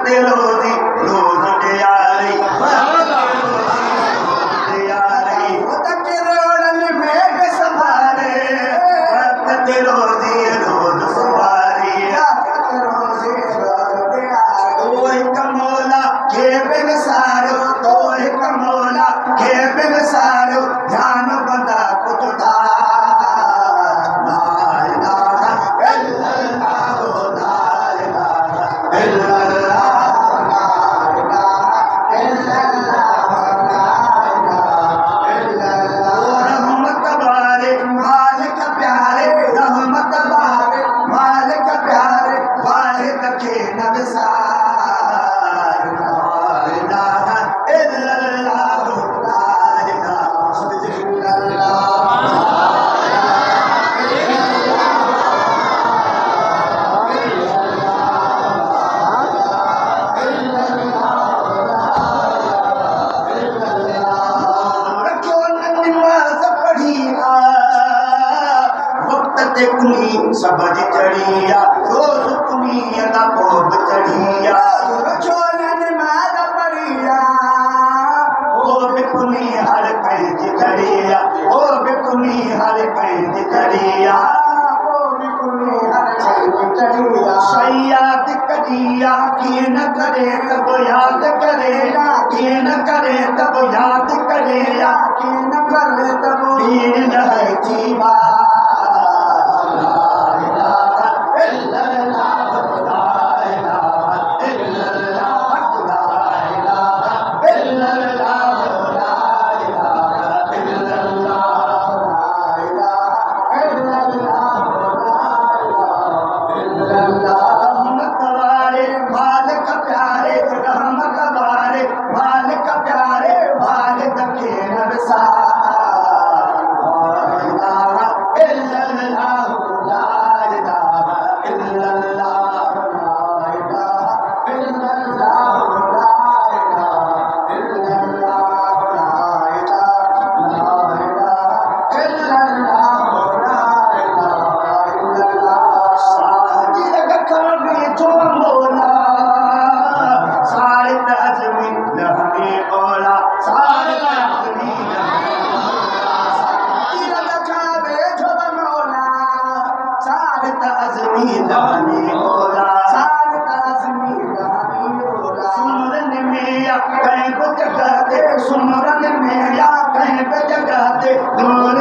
ते रोजी रोज तैयारी रोजी रोज सवारी तो एक मौला के बिन सारो तो एक मौला के बिन सारो ध्यान बंदा कुछ था सबज चढ़िया रोज कुनिया दा भोग चढ़िया छोलन मार पड़िया ओ बिकुनी हर पैज चढ़िया ओ बिकुनी हर पैज चढ़िया ओ बिकुनी हर पैज चढ़िया सयाद कजिया की न करे तब याद करेगा की न करे तब याद करेगा की न करे तब दीन है जीवा सुमरन में या कहीं पे जगह दे दूर